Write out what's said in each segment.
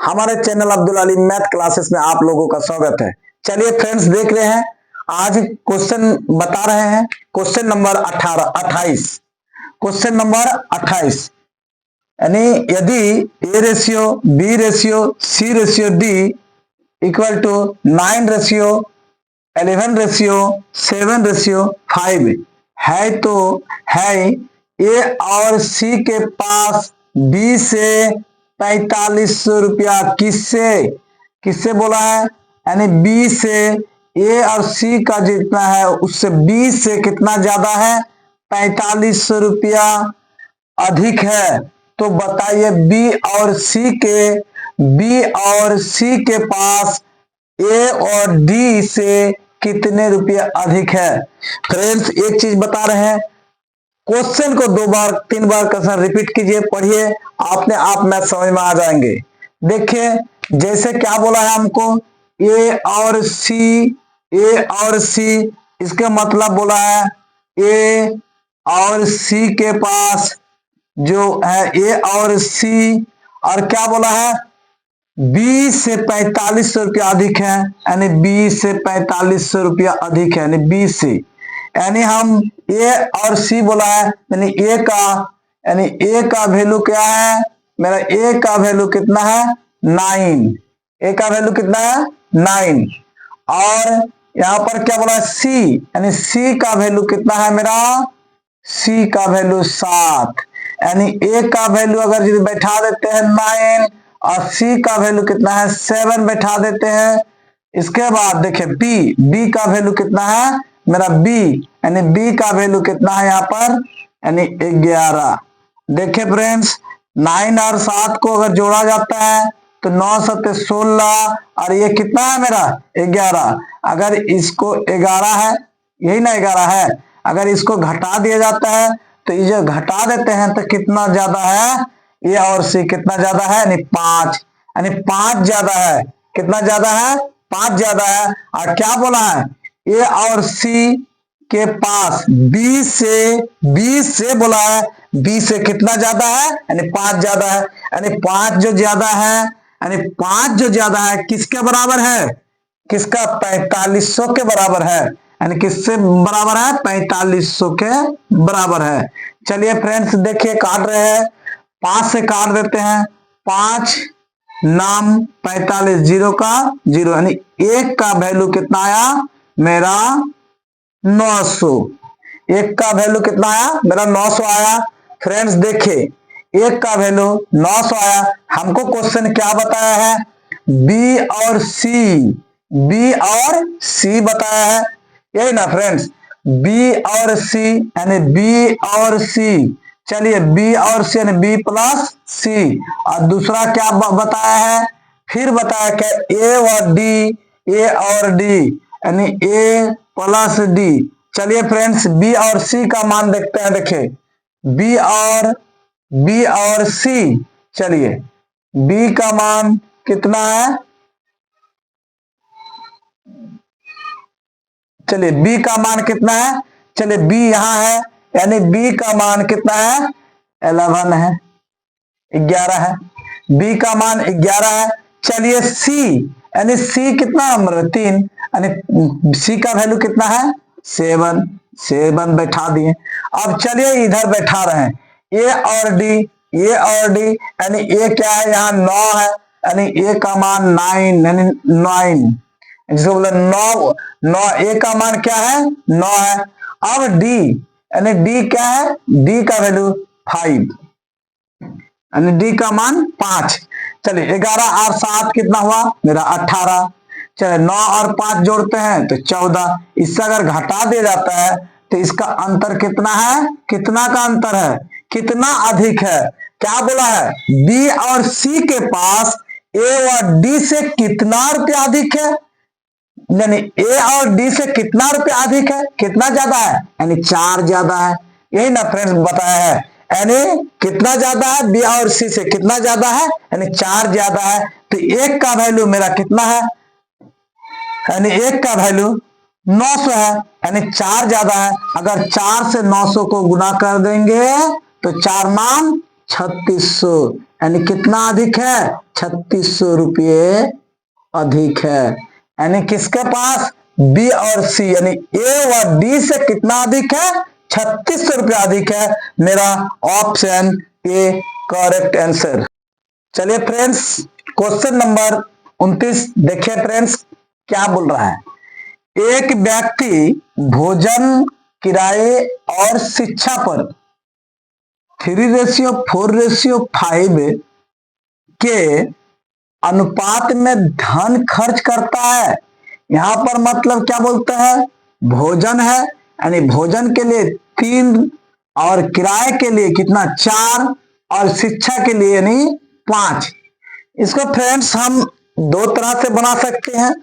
हमारे channel Abdul Ali math classes में आप लोगों का स्वागत है। चलिए फ्रेंड्स, देख रहे हैं आज क्वेश्चन बता रहे हैं। Question number 28। क्वेश्चन नंबर 28 यानी यदि A ratio, B ratio, C ratio, D equal to 9 ratio 11 ratio 7 ratio 5 है तो है ए और सी के पास बी से 4500 रुपया किससे किससे बोला है, यानी बी से ए और सी का जितना है उससे बी से कितना ज्यादा है, 4500 रुपया अधिक है। तो बताइए बी और सी के पास ए और डी से कितने रुपये अधिक है। फ्रेंड्स, एक चीज बता रहे हैं, क्वेश्चन को 2 बार 3 बार क्वेश्चन रिपीट कीजिए, पढ़िए, आपने आप मैथ समझ में आ जाएंगे। देखिए जैसे क्या बोला है हमको, ए और सी, इसके मतलब बोला है ए और सी के पास जो है ए और सी, और क्या बोला है बी से 4500 रुपया अधिक है, यानी बी से 4500 रुपया अधिक है, यानी बी से, यानी हम ए और सी बोला है, यानी ए का वैल्यू क्या है, मेरा ए का वैल्यू कितना है 9, ए का वैल्यू कितना है 9, और यहां पर क्या बोला है सी, यानी सी का वैल्यू कितना है मेरा, सी का वैल्यू 7, यानी ए का वैल्यू अगर यदि बैठा देते हैं 9 और सी का वैल्यू कितना है 7 बैठा देते हैं। इसके बाद देखिए बी का वैल्यू कितना है मेरा बी, यानी बी का वैल्यू कितना है यहाँ पर, यानी 11। देखिए फ्रेंड्स, 9 और 7 को अगर जोड़ा जाता है तो 9 7 16, और ये कितना है मेरा 11। अगर इसको 11 है, यही ना 11 है, अगर इसको घटा दिया जाता है तो ये जो घटा देते हैं तो कितना ज्यादा है, ए और सी कितना ज्यादा है, यानी 5, यानी 5 ज्यादा है। कितना ज्यादा है, 5 ज्यादा है। और क्या बोला है, ए और सी के पास बी से बोला है, बी से कितना ज्यादा है, यानी 5 ज्यादा है, यानी 5 जो ज्यादा है, यानी 5 जो ज्यादा है किसके बराबर है, किसका 4500 के बराबर है, यानी किससे बराबर है 4500 के बराबर है। चलिए फ्रेंड्स देखिए, काट रहे हैं, 5 से काट देते हैं, 5 नाम 45 जीरो का जीरो, यानी एक का वैल्यू कितना आया मेरा 900, एक का वैल्यू कितना आया मेरा 900 आया। फ्रेंड्स देखिए एक का वैल्यू 900 आया। हमको क्वेश्चन क्या बताया है, बी और सी बताया है, यही ना फ्रेंड्स, बी और सी, यानी बी और सी, चलिए बी और सी यानी बी प्लस सी, और दूसरा क्या बताया है, फिर बताया क्या ए और डी यानी ए प्लस डी। चलिए फ्रेंड्स, बी और सी का मान देखते हैं। देखिए बी और सी, चलिए बी का मान कितना है, चलिए बी का मान कितना है, चलिए बी यहां है, यानी बी का मान कितना है 11 है, 11 है, बी का मान 11 है। चलिए सी, यानी सी कितना नंबर 3, यानी सी का वैल्यू कितना है 7 बैठा दिए। अब चलिए इधर बैठा रहे हैं ए और डी, यानी ए क्या है यहाँ 9 है, यानी ए का मान 9, यानी 9, जिसको बोले 9 ए का मान क्या है 9 है। अब डी, यानी डी क्या है, डी का वैल्यू 5, यानी डी का मान 5। चलिए 11 और 7 कितना हुआ मेरा 18। चलिए 9 और 5 जोड़ते हैं तो 14। इससे अगर घटा दिया जाता है तो इसका अंतर कितना है, कितना का अंतर है, कितना अधिक है। क्या बोला है, बी और सी के पास ए और डी से कितना रुपया अधिक है, यानी ए और डी से कितना रुपया अधिक है, कितना ज्यादा है, यानी 4 ज्यादा है। यही ना फ्रेंड्स बताया है, यानी कितना ज्यादा है, बी और सी से कितना ज्यादा है, यानी 4 ज्यादा है। तो एक का वैल्यू मेरा कितना है, यानी एक का वैल्यू 900 है, यानी 4 ज्यादा है। अगर 4 से 900 को गुना कर देंगे तो 4 नाम 3600, यानी कितना अधिक है? 3600 रुपये अधिक है। यानी किसके पास? बी और सी, यानी ए व डी से कितना अधिक है? 3600 रुपया अधिक है। मेरा ऑप्शन ए करेक्ट आंसर। चलिए फ्रेंड्स, क्वेश्चन नंबर 29 देखिए फ्रेंड्स क्या बोल रहा है। एक व्यक्ति भोजन, किराए और शिक्षा पर 3:4:5 के अनुपात में धन खर्च करता है। यहां पर मतलब क्या बोलता है? भोजन है, यानी भोजन के लिए 3 और किराए के लिए कितना? 4 और शिक्षा के लिए यानी 5। इसको फ्रेंड्स हम दो तरह से बना सकते हैं।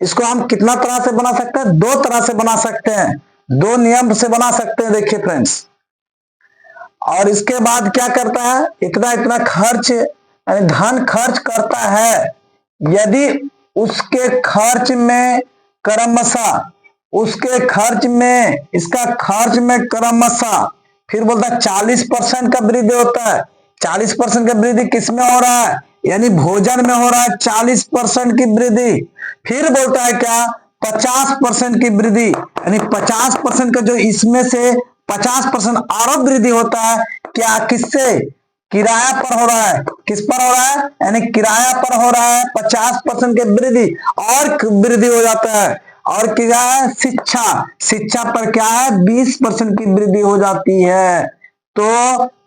इसको हम कितना तरह से बना सकते हैं? दो तरह से बना सकते हैं, दो नियम से बना सकते हैं। देखिए फ्रेंड्स, और इसके बाद क्या करता है? इतना इतना खर्च यानी धन खर्च करता है। यदि उसके खर्च में क्रमशः, उसके खर्च में, इसका खर्च में क्रमशः, फिर बोलता है 40% का वृद्धि होता है। 40% का वृद्धि किसमें हो रहा है? यानी भोजन में हो रहा है 40% की वृद्धि। फिर बोलता है क्या? 50% की वृद्धि, यानी 50% का जो इसमें से 50% और वृद्धि होता है। क्या? किससे? किराया पर हो रहा है। किस पर हो रहा है? यानी किराया पर हो रहा है 50% की वृद्धि, और वृद्धि हो जाता है। और क्या है? शिक्षा, शिक्षा पर क्या है? 20% की वृद्धि हो जाती है। तो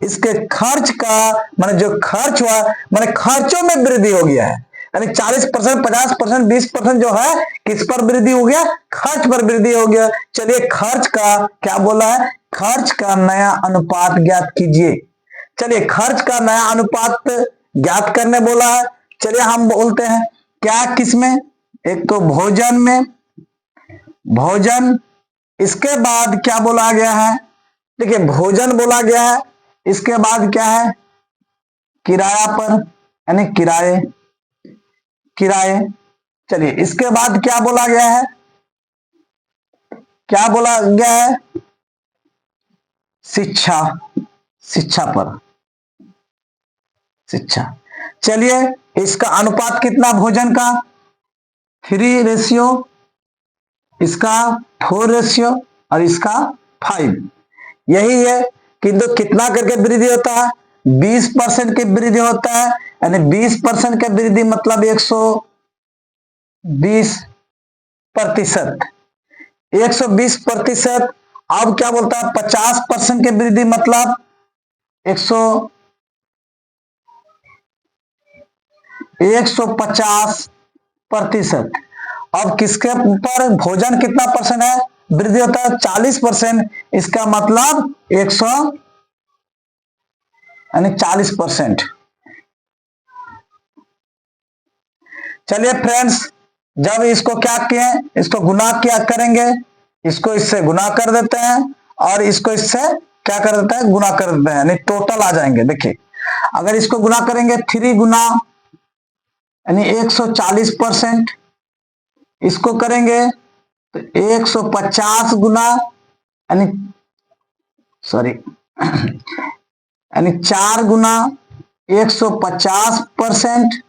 इसके खर्च का माने जो खर्च हुआ माने खर्चों में वृद्धि हो गया है। यानी 40%, 50%, 20% जो है किस पर वृद्धि हो गया? खर्च पर वृद्धि हो गया। चलिए खर्च का क्या बोला है? खर्च का नया अनुपात ज्ञात कीजिए। चलिए खर्च का नया अनुपात ज्ञात करने बोला है। चलिए हम बोलते हैं क्या, किसमें? एक तो भोजन में, भोजन, इसके बाद क्या बोला गया है? देखिए भोजन बोला गया है, इसके बाद क्या है? किराया पर, यानी किराए, किराए। चलिए इसके बाद क्या बोला गया है? क्या बोला गया है? शिक्षा, शिक्षा पर, शिक्षा। चलिए इसका अनुपात कितना भोजन का? 3:, इसका 4:, और इसका 5। यही है, किंतु कितना करके वृद्धि होता है? 20% की वृद्धि होता है। यानी 20% की वृद्धि मतलब 120%। 120%। अब क्या बोलता है? 50% की वृद्धि मतलब 150%। अब किसके पर भोजन कितना परसेंट है वृद्धि होता है? 40%। इसका मतलब 100 यानी 40%। चलिए फ्रेंड्स, जब इसको क्या किए? इसको गुना क्या करेंगे? इसको इससे गुना कर देते हैं, और इसको इससे क्या कर देते हैं? गुना कर देते हैं, यानी टोटल आ जाएंगे। देखिए अगर इसको गुना करेंगे 3 गुना यानी 140%, इसको करेंगे तो 150 गुना यानी सॉरी यानी 4 गुना 150%,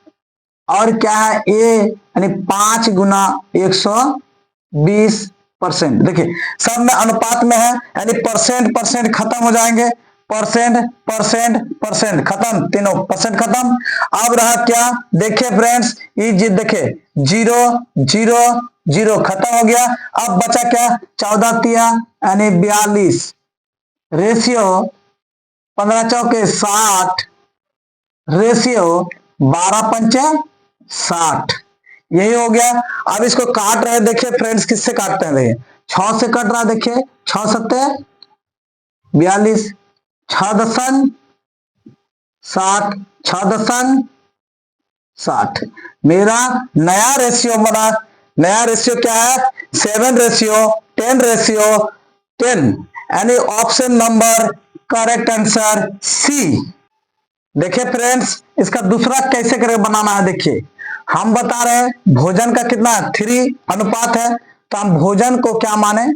और क्या है? ए यानी 5 गुना 120%। देखिए सब में अनुपात में है, यानी परसेंट परसेंट खत्म हो जाएंगे। परसेंट परसेंट परसेंट खत्म, तीनों परसेंट खत्म। अब रहा क्या? देखिए फ्रेंड्स, ये देखिए 0 0 0 खत्म हो गया। अब बचा क्या? 14 तिया यानी 42, रेशियो 15 चौके 60, रेशियो 12 पंचे 60। यही हो गया। अब इसको काट रहे हैं, देखिए फ्रेंड्स किससे काटते हैं? देखिए 6 से कट रहा है। देखिए 6 सत्ते 42, 6 दशन 60, 6 दशन 60। मेरा नया रेशियो बना। नया रेशियो क्या है? 7:10:10, यानी option number correct answer C. देखिए फ्रेंड्स, इसका दूसरा कैसे करके बनाना है। देखिए हम बता रहे हैं भोजन का कितना 3 अनुपात है, तो हम भोजन को क्या माने?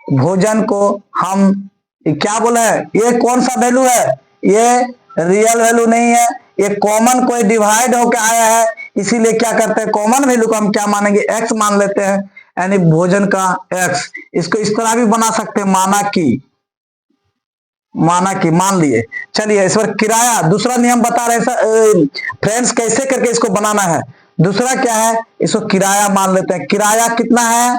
भोजन को हम क्या बोले? ये कौन सा वैल्यू है? ये रियल वैल्यू नहीं है, ये कॉमन कोई डिवाइड होके आया है, इसीलिए क्या करते हैं, कॉमन वैल्यू को हम क्या मानेंगे, एक्स मान लेते हैं, यानी भोजन का एक्स। इसको इस तरह भी बना सकते हैं, माना कि मान लिए। चलिए इस पर किराया, दूसरा नियम बता रहे फ्रेंड्स कैसे करके इसको बनाना है। दूसरा क्या है, इसको किराया मान लेते हैं। किराया कितना है,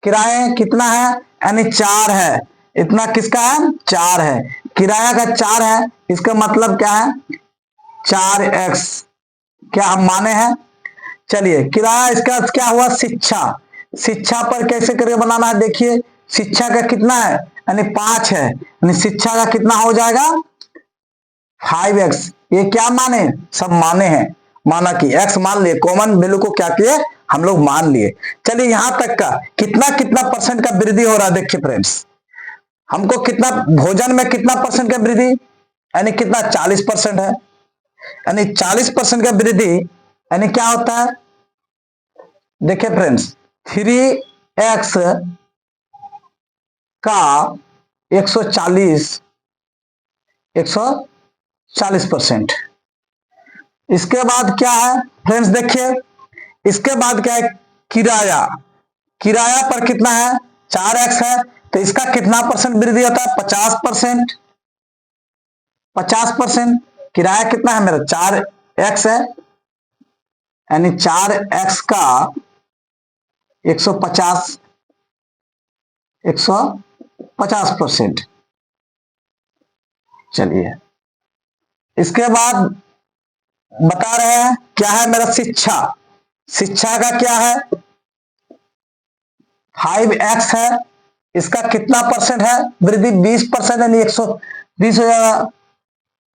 किराया कितना है, यानी 4 है। इतना किसका है, 4 है, किराया का 4 है। इसका मतलब क्या है, 4x, क्या हम माने हैं। चलिए किराया इसका क्या हुआ, शिक्षा। शिक्षा पर कैसे करके बनाना है, देखिए शिक्षा का कितना है, यानी 5 है, यानी शिक्षा का कितना हो जाएगा, 5x। ये क्या माने, सब माने हैं, माना कि x मान लिए, कॉमन वैल्यू को क्या किए, हम लोग मान लिए। चलिए यहां तक का कितना कितना परसेंट का वृद्धि हो रहा है, देखिए फ्रेंड्स, हमको कितना भोजन में कितना परसेंट का वृद्धि, यानी कितना 40% है, यानी 40% का वृद्धि, यानी क्या होता है, देखिए फ्रेंड्स 3x का 140%। इसके बाद क्या है फ्रेंड्स, देखिए इसके बाद क्या है, किराया। किराया पर कितना है, 4x है, तो इसका कितना परसेंट वृद्धि होता है, 50%। 50% किराया कितना है मेरा, 4x है, यानी 4x का 150%। चलिए इसके बाद बता रहे हैं क्या है मेरा, शिक्षा। शिक्षा का क्या है, 5x है, इसका कितना परसेंट है वृद्धि, 20%, यानी 120 हो जाएगा,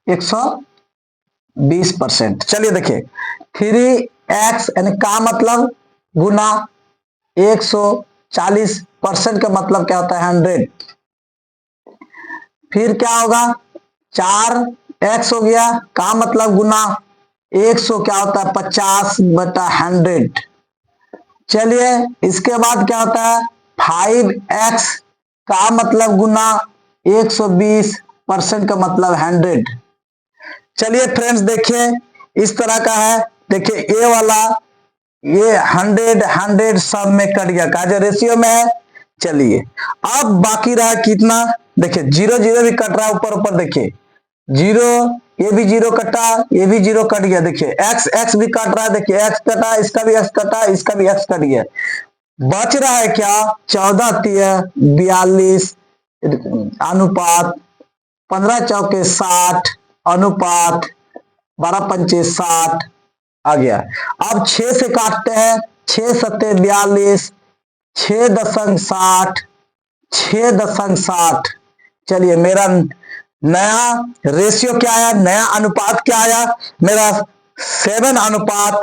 120%। चलिए देखिए 3x यानी का मतलब गुना 140% का मतलब क्या होता है, 100। फिर क्या होगा, 4x हो गया, का मतलब गुना 100 क्या होता है, 50/100। चलिए इसके बाद क्या होता है, 5x का मतलब गुना 120% का मतलब 100। चलिए फ्रेंड्स देखिए इस तरह का है, देखिए ये वाला, ये 100 सब में कट गया, का रेशियो में है। चलिए अब बाकी रहा कितना, देखिए 0 0 भी कट रहा है, ऊपर ऊपर देखिए 0, ये भी 0 कटा, ये भी 0 कट गया, देखिए x x भी कट रहा है, देखिए x कटा, इसका भी x कटा, इसका भी x कट गया, बच रहा है क्या, 14 3 42 अनुपात 15 चौके 60 अनुपात 12 पंचे 60 आ गया। अब 6 से काटते हैं, 6 सत्ते 42, 6.60, 6.60। चलिए मेरा नया रेशियो क्या आया, नया अनुपात क्या आया मेरा, 7 अनुपात,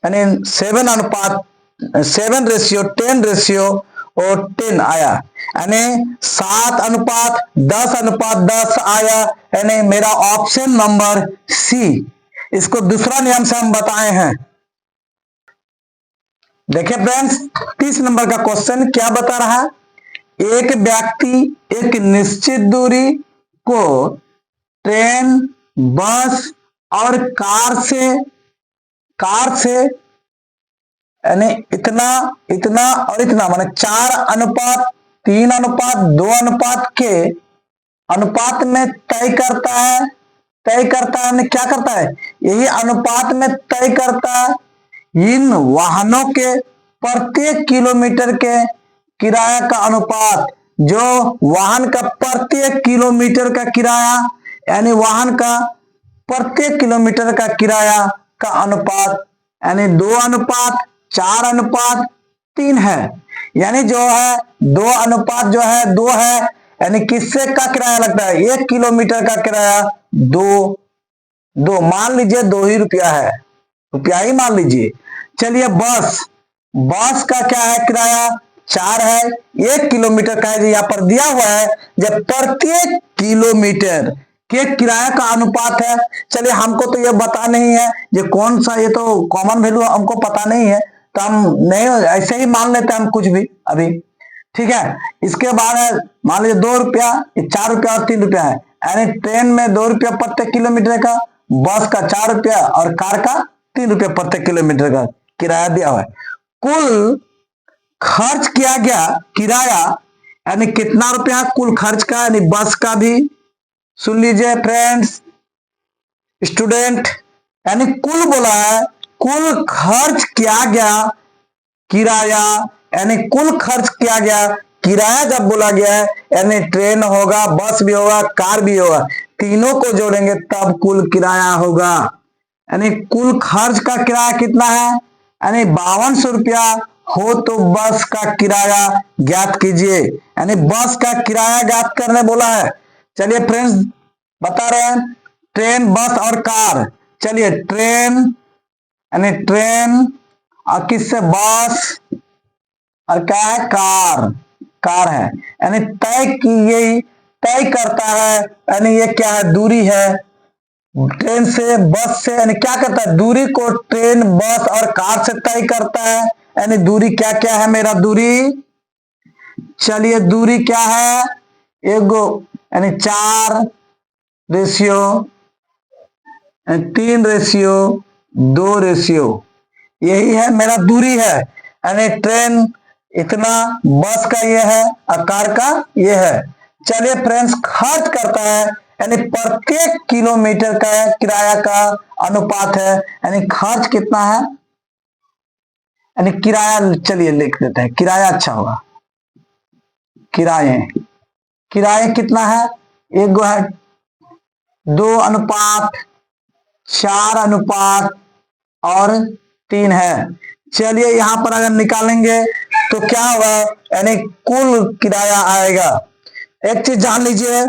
यानी 7 रेशियो 10 रेशियो और 10 आया, यानी 7 अनुपात 10 अनुपात 10 आया, यानी मेरा ऑप्शन नंबर सी। इसको दूसरा नियम से हम बताए हैं। देखिए फ्रेंड्स 30 नंबर का क्वेश्चन क्या बता रहा है, एक व्यक्ति एक निश्चित दूरी को ट्रेन, बस और कार से यानी इतना इतना और इतना, माने 4:3:2 के अनुपात में तय करता है, क्या करता है, यही अनुपात में तय करता है इन वाहनों के प्रत्येक किलोमीटर के किराया का अनुपात। जो वाहन का प्रत्येक किलोमीटर का किराया, यानी वाहन का प्रत्येक किलोमीटर का किराया का अनुपात, यानी 2:4:3 है, यानी जो है 2 है, यानी किससे का किराया लगता है, 1 किलोमीटर का किराया 2 मान लीजिए 2 ही रुपया है, रुपया ही मान लीजिए। चलिए बस का क्या है किराया, 4 है, 1 किलोमीटर का है, यहाँ पर दिया हुआ है, जब प्रत्येक किलोमीटर के किराया का अनुपात है। चलिए हमको तो ये पता नहीं है ये कौन सा, ये तो कॉमन वैल्यू हमको पता नहीं है, तो हम नहीं ऐसे ही मान लेते हैं हम कुछ भी अभी, ठीक है। इसके बाद है मान लीजिए 2 रुपया, 4 रुपया और 3 रुपया है, यानी ट्रेन में 2 रुपया प्रत्येक किलोमीटर का, बस का 4 रुपया और कार का 3 रुपया प्रति किलोमीटर का किराया दिया हुआ है। कुल खर्च किया गया किराया यानी कितना रुपया कुल खर्च का, यानी बस का भी सुन लीजिए फ्रेंड्स स्टूडेंट, यानी कुल बोला है, कुल खर्च किया गया किराया, यानी कुल खर्च किया गया किराया जब बोला गया है यानी ट्रेन होगा, बस भी होगा, कार भी होगा, तीनों को जोड़ेंगे तब कुल किराया होगा। यानी कुल खर्च का किराया कितना है, यानी 5200 रुपया हो तो बस का किराया ज्ञात कीजिए। यानी बस का किराया ज्ञात करने बोला है। चलिए फ्रेंड्स बता रहे हैं ट्रेन, बस और कार। चलिए ट्रेन यानी ट्रेन और किससे बस और क्या है कार, कार है यानी तय की, यही तय करता है, यानी ये क्या है दूरी है ट्रेन से बस से, यानी क्या करता है दूरी को ट्रेन बस और कार से तय करता है। यानी दूरी क्या क्या है मेरा दूरी, चलिए दूरी क्या है एगो यानी 4 रेशियो 3 रेशियो 2 रेशियो, यही है मेरा दूरी है। यानी ट्रेन इतना, बस का ये है और कार का ये है। चलिए फ्रेंड्स खर्च करता है यानी प्रत्येक किलोमीटर का किराया का अनुपात है, यानी खर्च कितना है यानी किराया, चलिए लिख देते हैं किराया अच्छा होगा, किराए किराए कितना है, एक गो है 2:4 और 3 है। चलिए यहां पर अगर निकालेंगे तो क्या होगा, यानी कुल किराया आएगा। एक चीज जान लीजिए,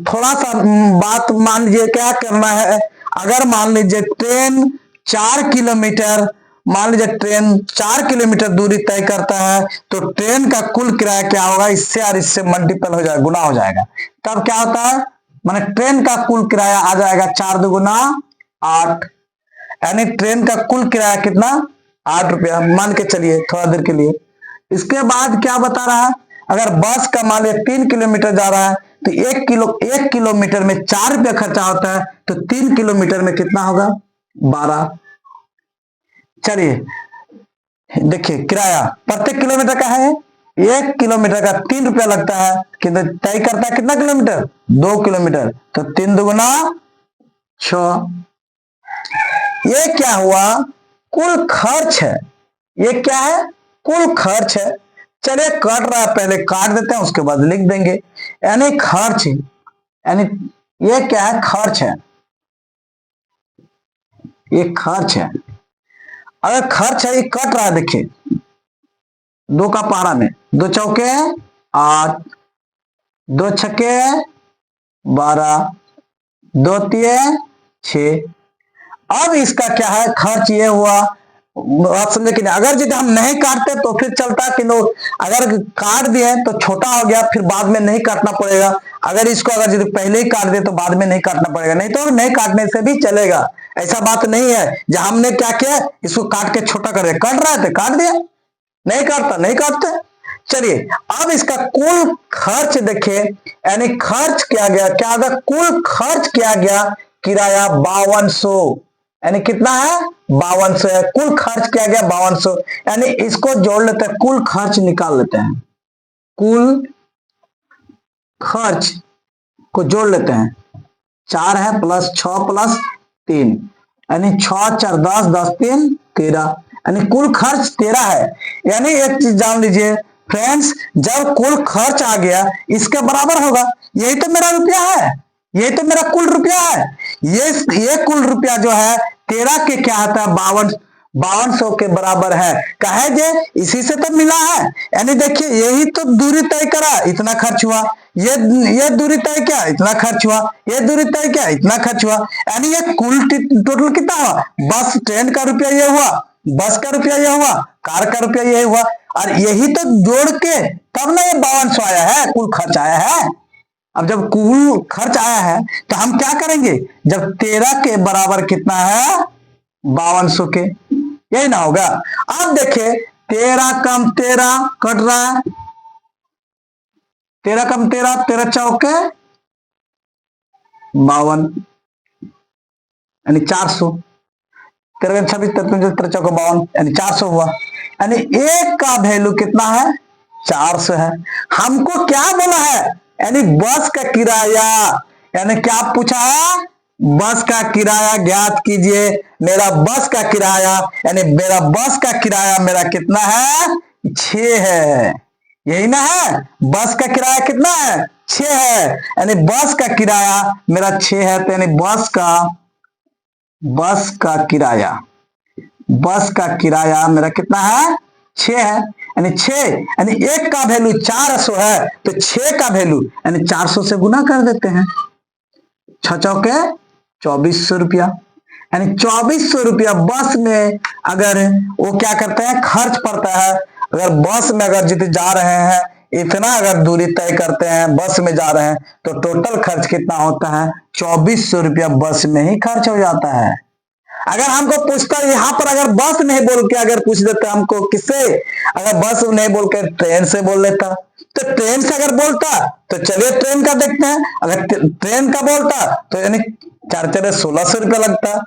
थोड़ा सा बात मान लीजिए क्या करना है, अगर मान लीजिए ट्रेन 4 किलोमीटर, मान लीजिए ट्रेन 4 किलोमीटर दूरी तय करता है तो ट्रेन का कुल किराया क्या होगा, इससे और इससे मल्टीपल हो जाएगा, गुना हो जाएगा। तब क्या होता है माने ट्रेन का कुल किराया आ जाएगा 4 दूगुना 8, यानी ट्रेन का कुल किराया कितना 8 रुपया मान के चलिए थोड़ा देर के लिए। इसके बाद क्या बता रहा है, अगर बस का मान लिया 3 किलोमीटर जा रहा है तो 1 किलोमीटर में 4 रुपया खर्चा होता है तो 3 किलोमीटर में कितना होगा 12। चलिए देखिए किराया प्रत्येक किलोमीटर का है, 1 किलोमीटर का 3 रुपया लगता है, कितना तय करता है कितना किलोमीटर 2 किलोमीटर, तो 3 दूगुना 6। ये क्या हुआ कुल खर्च है, ये क्या है कुल खर्च है। चलिए कट रहा है पहले काट देते हैं उसके बाद लिख देंगे, यानी खर्च, यानी ये क्या है खर्च है, ये खर्च है। अगर खर्च है ये कट रहा है देखिए 2 का पहाड़ा में 2 चौके 8, 2 छक्के 12, 2 तिये 6। अब इसका क्या है खर्च ये हुआ, बात समझे कि नहीं। अगर यदि हम नहीं काटते तो फिर चलता कि लोग अगर काट दिए तो छोटा हो गया फिर बाद में नहीं काटना पड़ेगा, अगर इसको अगर यदि पहले ही काट दे तो बाद में नहीं काटना पड़ेगा, नहीं तो नहीं काटने से भी चलेगा। ऐसा बात नहीं है जब हमने क्या किया इसको काट के छोटा कर दिया, कट रहा है तो काट दिया, नहीं काटता नहीं काटते। चलिए अब इसका कुल खर्च देखिए, यानी खर्च किया गया क्या, अगर कुल खर्च किया गया किराया 5200, यानी कितना है 5200 है, कुल खर्च किया गया 5200, यानी इसको जोड़ लेते हैं कुल खर्च निकाल लेते हैं, कुल खर्च को जोड़ लेते हैं 4 है प्लस 6 प्लस 3, यानी 6 4 10 10 3 13, यानी कुल खर्च 13 है। यानी एक चीज जान लीजिए फ्रेंड्स, जब कुल खर्च आ गया इसके बराबर होगा, यही तो मेरा रुपया है, यही तो मेरा कुल रुपया है, ये कुल रुपया जो है 13 के क्या आता है 5200 के बराबर है, कहे जे इसी से तो मिला है। यानी देखिए यही तो दूरी तय करा इतना खर्च हुआ, ये दूरी तय क्या इतना खर्च हुआ, ये दूरी तय क्या इतना खर्च हुआ, यानी ये कुल टोटल कितना हुआ, बस ट्रेन का रुपया ये हुआ, बस का रुपया ये हुआ, कार का रुपया ये हुआ, और यही तो जोड़ के तब ना ये 5200 आया है, कुल खर्च आया है। अब जब कुल खर्च आया है तो हम क्या करेंगे, जब 13 के बराबर कितना है 5200 के, यही ना होगा। अब देखिए 13 कम 13 कट रहा है, 13 कम 13 13 चौके 52, यानी 400, 13 26 53 53 52 यानी 400 हुआ। यानी एक का वैल्यू कितना है? 400 है। हमको क्या बोला है? यानी बस का किराया, यानी क्या पूछा है? बस का किराया ज्ञात कीजिए। मेरा बस का किराया, यानी मेरा बस का किराया मेरा कितना है? 6 है। यही ना है? बस का किराया कितना है? 6 है। यानी बस का किराया मेरा 6 है, तो यानी बस का किराया मेरा कितना है? 6 है। यानी 6, यानी एक का वैल्यू 400 है, तो 6 का वैल्यू यानी 400 से गुना कर देते हैं। 6 चौके 2400 रुपया। यानी 2400 रुपया बस में अगर वो क्या करते हैं? खर्च पड़ता है। अगर बस में अगर जितने जा रहे हैं, इतना अगर दूरी तय करते हैं, बस में जा रहे हैं, तो टोटल खर्च कितना होता है? 2400 रुपया बस में ही खर्च हो जाता है। अगर हमको पूछता यहाँ पर, अगर बस नहीं बोल के अगर पूछ देता हमको, किससे? अगर बस नहीं बोल के ट्रेन से बोल लेता, तो ट्रेन से अगर बोलता तो चलिए ट्रेन का देखते हैं। अगर ट्रेन का बोलता तो यानी 4 4 1600 रुपया लगता।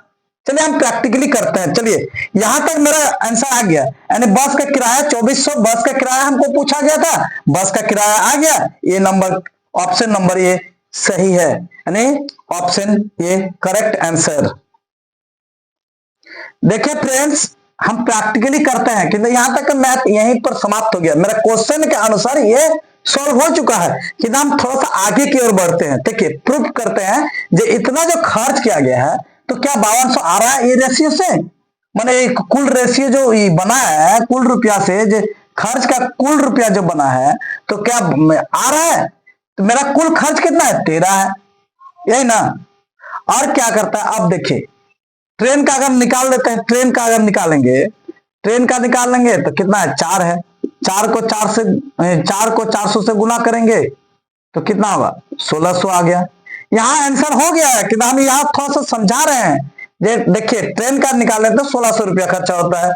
चलिए हम प्रैक्टिकली करते हैं। चलिए यहां तक मेरा आंसर आ गया। यानी बस का किराया 2400, बस का किराया हमको पूछा गया था, बस का किराया आ गया। ये नंबर, ऑप्शन नंबर ये सही है, यानी ऑप्शन ये करेक्ट आंसर। देखिए फ्रेंड्स, हम प्रैक्टिकली करते हैं कि यहां तक मैथ यहीं पर समाप्त हो गया। मेरा क्वेश्चन के अनुसार ये सॉल्व हो चुका है कि हम थोड़ा सा आगे की ओर बढ़ते हैं। देखिए प्रूफ करते हैं, जो इतना जो खर्च किया गया है, तो क्या 5200 आ रहा है ये रेशियो से? माने कुल रेशियो जो बना है, कुल रुपया से जो खर्च का कुल रुपया जो बना है, तो क्या आ रहा है? तो मेरा कुल खर्च कितना है? 13 है, यही ना। और क्या करता है? अब देखिए ट्रेन का अगर निकाल देते हैं, ट्रेन का अगर निकालेंगे, ट्रेन का निकाल लेंगे तो कितना है? 4 है। 4 को 400 से गुना करेंगे तो कितना होगा? 1600 आ गया। यहां आंसर हो गया है कि हम यहां थोड़ा सा समझा रहे हैं। देखिए ट्रेन का निकाले तो 1600 रुपया खर्चा होता है।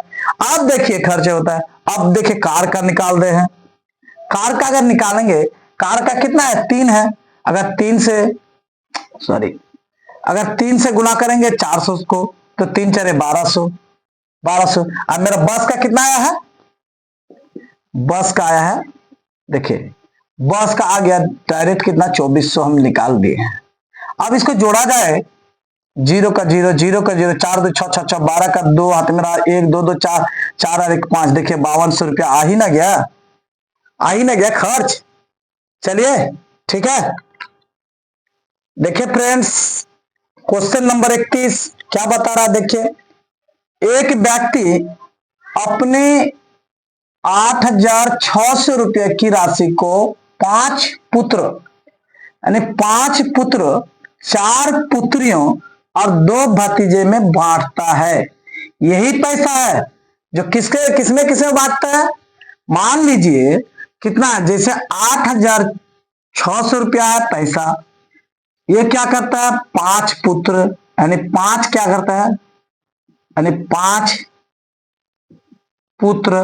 अब देखिए खर्च होता है। अब देखिए कार का निकाल रहे हैं। कार का अगर निकालेंगे, कार का कितना है? 3 है। अगर 3 से गुना करेंगे 400 को, तो 3 4 1200। अब मेरा बस का कितना आया है? बस का आया है, देखिए बस का आ गया डायरेक्ट कितना? 2400 हम निकाल दिए हैं। अब इसको जोड़ा जाए, 0 का 0, 0 का 0, 4 2 6 6 6, 12 का 2 हाथ में रहा, 1 2 2 4, 4 और 1 5। देखिए 5200 रुपया आ ही ना गया खर्च। चलिए ठीक है। देखिए फ्रेंड्स, क्वेश्चन नंबर 21 क्या बता रहा है? देखिए, एक व्यक्ति अपने 8600 रुपये की राशि को 5 पुत्र, यानी 5 पुत्र, 4 पुत्रियों और 2 भतीजे में बांटता है। यही पैसा है जो किसमें बांटता है? मान लीजिए कितना, जैसे 8600 रुपया है पैसा, ये क्या करता है? 5 पुत्र, यानी 5 क्या करता है? यानी 5 पुत्र,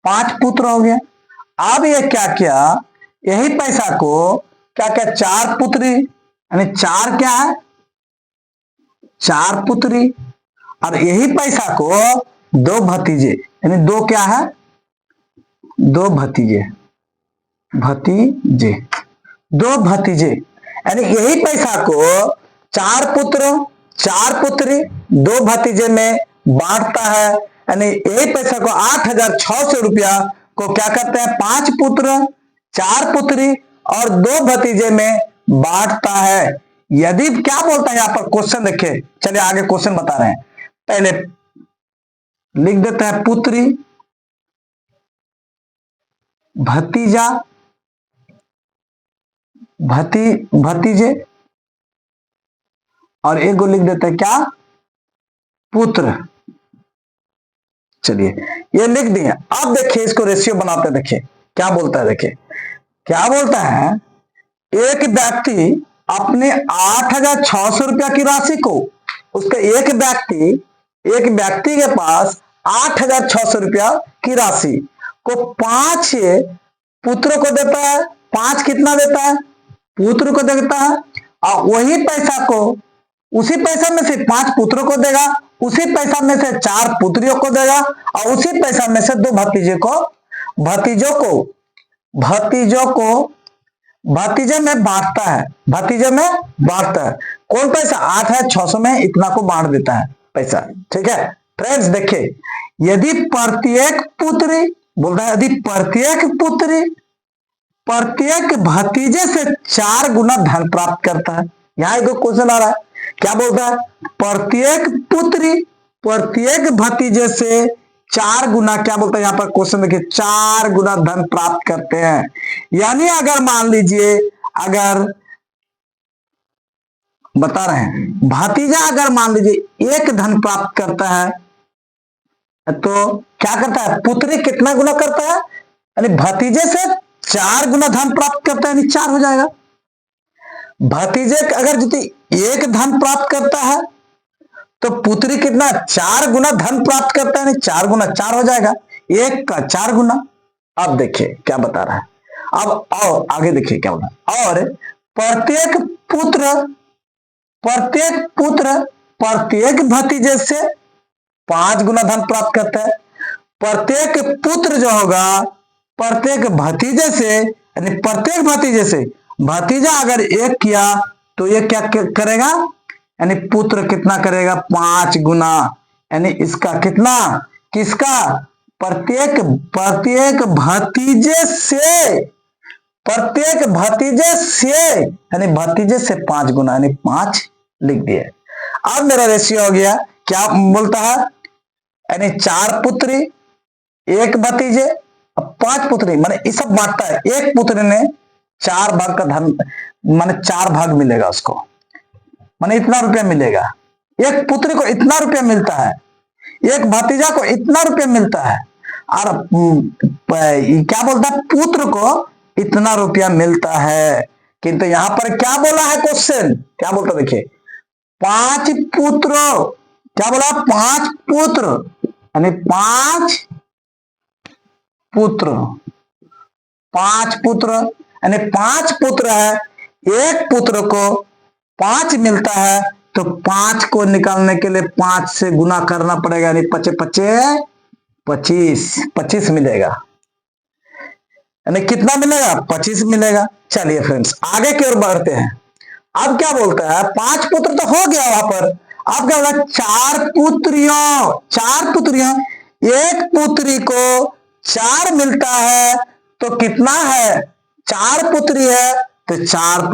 5 पुत्र हो गया। अब ये क्या किया? यही पैसा को क्या 4 पुत्री, यानी 4 क्या है? 4 पुत्री, और यही पैसा को 2 भतीजे, यानी 2 क्या है? 2 भतीजे, 2 भतीजे, यानी यही पैसा को 4 पुत्र, 4 पुत्री, 2 भतीजे में बांटता है। यानी यही पैसा को 8600 रुपया को क्या करते हैं? 5 पुत्र, 4 पुत्री और 2 भतीजे में बांटता है। यदि क्या बोलता है यहां पर? क्वेश्चन देखिए, चलिए आगे क्वेश्चन बता रहे हैं। पहले लिख देते हैं पुत्री, भतीजा, भतीजे, और एक को लिख देते हैं क्या? पुत्र। चलिए ये लिख दिए। अब देखिए इसको रेशियो बनाते हैं। देखिए क्या बोलता है, देखिए क्या बोलता है? एक व्यक्ति अपने 8600 रुपया की राशि को, उसके एक व्यक्ति के पास 8600 रुपया की राशि को 5 पुत्रों को देता है। 5 कितना देता है? पुत्र को देता है। और वही पैसा को उसी पैसा में से 5 पुत्रों को देगा, उसी पैसा में से 4 पुत्रियों को देगा, और उसी पैसा में से 2 भतीजे में बांटता है। कौन पैसा 8 है, 600 में इतना को बांट देता है पैसा। ठीक है फ्रेंड्स, देखिए यदि प्रत्येक पुत्री बोलता है, यदि प्रत्येक भतीजे से 4 गुना धन प्राप्त करता है। यहां एक क्वेश्चन आ रहा है, क्या बोलता है? प्रत्येक भतीजे से 4 गुना, क्या बोलता है यहाँ पर क्वेश्चन देखिए, 4 गुना धन प्राप्त करते हैं। यानी अगर मान लीजिए, अगर बता रहे हैं भतीजा अगर मान लीजिए 1 धन प्राप्त करता है, तो क्या करता है? पुत्री कितना गुना करता है? यानी भतीजे से 4 गुना धन प्राप्त करता है, यानी 4 हो जाएगा। भतीजे अगर यदि 1 धन प्राप्त करता है, तो पुत्री कितना? 4 गुना धन प्राप्त करता है, यानी 4 गुना 4 हो जाएगा, 1 का 4 गुना। अब देखिए क्या बता रहा है, अब और आगे देखिए क्या बोला, और प्रत्येक पुत्र प्रत्येक भतीजे से 5 गुना धन प्राप्त करता है। प्रत्येक पुत्र जो होगा प्रत्येक भतीजे से, यानी प्रत्येक भतीजे से भतीजा अगर 1 किया तो ये क्या करेगा? यानी पुत्र कितना करेगा? 5 गुना। यानी इसका कितना? किसका? प्रत्येक भतीजे से यानी भतीजे से 5 गुना, यानी 5 लिख दिए। अब मेरा रेशियो हो गया, क्या बोलता है? यानी 4 पुत्री 1 भतीजे, अब 5 पुत्री, माने ये सब बांटता है। एक पुत्री ने 4 भाग का धन, माने 4 भाग मिलेगा उसको, माने इतना रुपया मिलेगा। एक पुत्री को इतना रुपया मिलता है, एक भतीजा को इतना रुपया मिलता है, और क्या बोलता है? पुत्र को इतना रुपया मिलता है। किंतु यहां पर क्या बोला है क्वेश्चन? क्या बोलता देखिए, 5 पुत्र, क्या बोला? 5 पुत्र, यानी 5 पुत्र, यानी 5 पुत्र है, एक पुत्र को 5 मिलता है, तो 5 को निकालने के लिए 5 से गुना करना पड़ेगा, यानी 25 मिलेगा। यानी कितना मिलेगा? 25 मिलेगा। चलिए फ्रेंड्स आगे की ओर बढ़ते हैं। अब क्या बोलता है? 5 पुत्र तो हो गया वहां पर, अब क्या बोला? 4 पुत्रियों, एक पुत्री को 4 मिलता है, तो कितना है? 4 पुत्री है, तो 4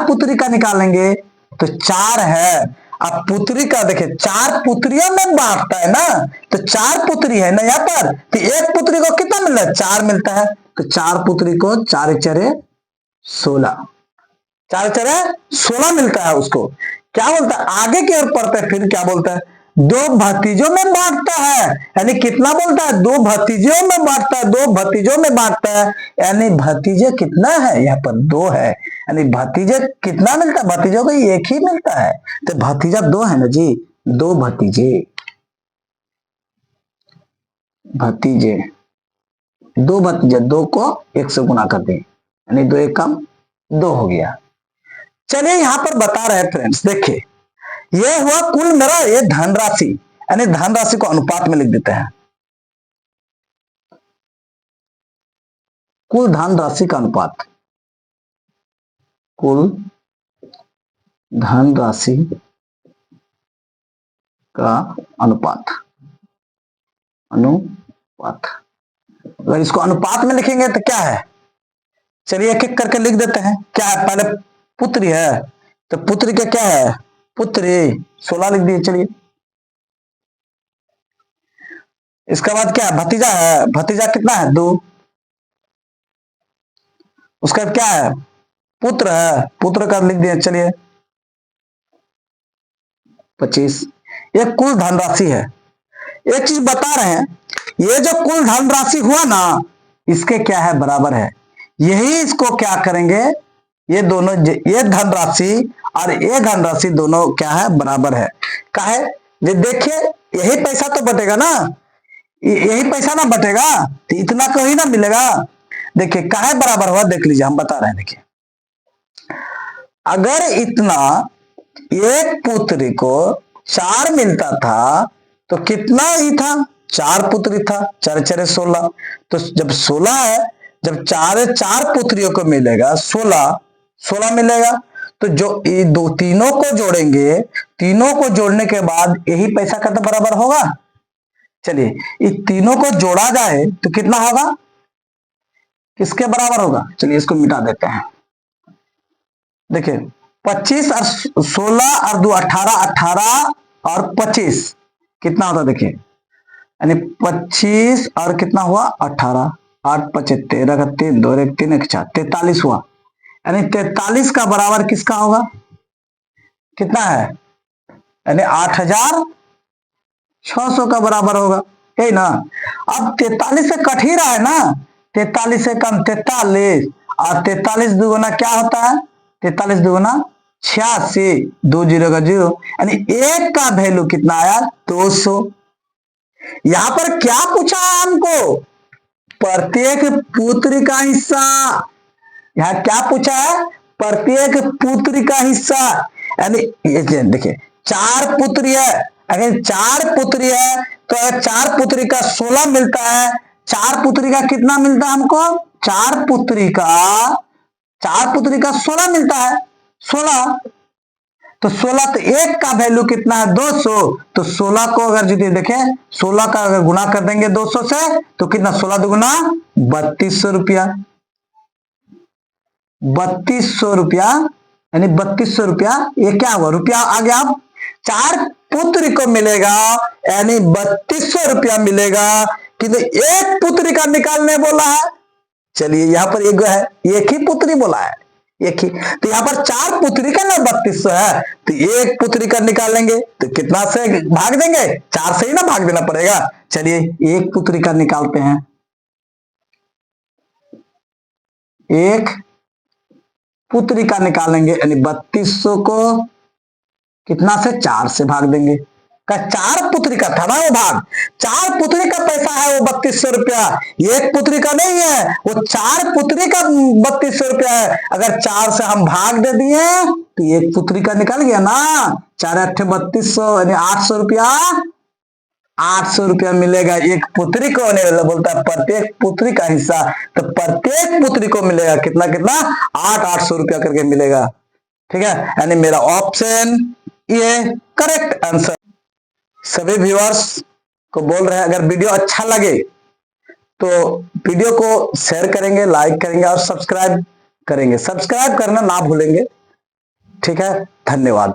पुत्री का निकालेंगे तो 4 है। अब पुत्री का देखिए, 4 पुत्रियों में बांटता है ना, तो 4 पुत्री है ना यहाँ पर, तो एक पुत्री को कितना मिल रहा है? 4 मिलता है, तो 4 पुत्री को 4 चरे 16 मिलता है उसको। क्या बोलता है? आगे की ओर पढ़ते हैं, फिर क्या बोलता है? 2 भतीजों में बांटता है, यानी कितना बोलता है? 2 भतीजों में बांटता है, यानी भतीजे कितना है? यहाँ पर 2 है, यानी भतीजे कितना मिलता है? भतीजों को 1 ही मिलता है, तो भतीजा 2 है ना जी, 2 भतीजे 2 को 1 से गुना कर दें, यानी 2 1 कम 2 हो गया। चलिए यहां पर बता रहे हैं फ्रेंड्स, देखिए ये हुआ कुल मेरा ये धनराशि, यानी धनराशि को अनुपात में लिख देते हैं। कुल धनराशि का अनुपात, कुल धनराशि का अनुपात। अगर इसको अनुपात में लिखेंगे तो क्या है? चलिए एक एक करके लिख देते हैं। क्या है? पहले पुत्री है, तो पुत्री का क्या है? पुत्री 16 लिख दिए। चलिए इसके बाद क्या है? भतीजा है, भतीजा कितना है? 2। उसका क्या है? पुत्र है, पुत्र का लिख दिया। चलिए 25। ये कुल धनराशि है। एक चीज बता रहे हैं, ये जो कुल धनराशि हुआ ना, इसके क्या है? बराबर है। यही इसको क्या करेंगे? ये दोनों, ये धनराशि और ये धनराशि दोनों क्या है? बराबर है। काहे? ये देखिए यही पैसा तो बटेगा ना, यही पैसा ना बटेगा, तो इतना को ही ना मिलेगा। देखिए काहे बराबर हुआ, देख लीजिए, हम बता रहे हैं। देखिए अगर इतना एक पुत्री को 4 मिलता था तो कितना ही था, 4 पुत्री था, 4 4 16। तो जब 16 है, जब 4 पुत्रियों को मिलेगा 16 मिलेगा, तो जो ये दो तीनों को जोड़ेंगे, तीनों को जोड़ने के बाद यही पैसा कितना बराबर होगा। चलिए इस तीनों को जोड़ा जाए तो कितना होगा, किसके बराबर होगा। चलिए इसको मिटा देते हैं। देखिए 25 और 16 और 2 18, 18 और 25 कितना होता, देखिए यानी 25 और कितना हुआ 18, 8 5 13 का 3 2 1 3 1 4 43 हुआ। यानी 43 का बराबर किसका होगा, कितना है, यानी 8600 का बराबर होगा, यही ना। अब 43 से कट ही रहा है ना, 43 से कम 43 और 43 दुगुना क्या होता है, 43 दुगुना 86, 2 0 का 0, यानी एक का वैल्यू कितना आया 200। यहां पर क्या पूछा है हमको, प्रत्येक पुत्री का हिस्सा। यहां क्या पूछा है, प्रत्येक पुत्री का हिस्सा। यानी देखिए 4 पुत्री है, अगर 4 पुत्री है तो अगर 4 पुत्री का 16 मिलता है, 4 पुत्री का कितना मिलता है हमको, 4 पुत्री का 16 मिलता है, 16। तो 16 तो एक का वैल्यू कितना है 200। तो 16 को अगर यदि देखें, 16 का अगर गुना कर देंगे 200 से तो कितना, 16 दुगुना 3200 रुपया, 3200 रुपया, यानी 3200 रुपया। ये क्या हुआ, रुपया आ गया। 4 पुत्री को मिलेगा यानी 3200 रुपया मिलेगा, किंतु एक पुत्री का निकालने बोला है। चलिए यहां पर एक ही पुत्री बोला है, एक ही। तो यहां पर 4 पुत्री का ना 3200 है, तो एक पुत्री का निकालेंगे तो कितना से भाग देंगे, 4 से ही ना भाग देना पड़ेगा। चलिए एक पुत्री का निकालते हैं, एक पुत्री का निकालेंगे, यानी 3200 को कितना से 4 से भाग देंगे। का 4 पुत्री का था ना वो भाग, 4 पुत्री का पैसा है वो 3200 रुपया, एक पुत्री का नहीं है, वो 4 पुत्री का 3200 रुपया है। अगर 4 से हम भाग दे दिए तो एक पुत्री का निकल गया ना, 4 8 3200, यानी 800 रुपया, 800 रुपया मिलेगा एक पुत्री को। बोलता है प्रत्येक पुत्री का हिस्सा, तो प्रत्येक पुत्री को मिलेगा कितना कितना, 800 रुपया करके मिलेगा। ठीक है, यानी मेरा ऑप्शन ये करेक्ट आंसर। सभी व्यूअर्स को बोल रहे हैं, अगर वीडियो अच्छा लगे तो वीडियो को शेयर करेंगे, लाइक करेंगे और सब्सक्राइब करेंगे, सब्सक्राइब करना ना भूलेंगे। ठीक है, धन्यवाद।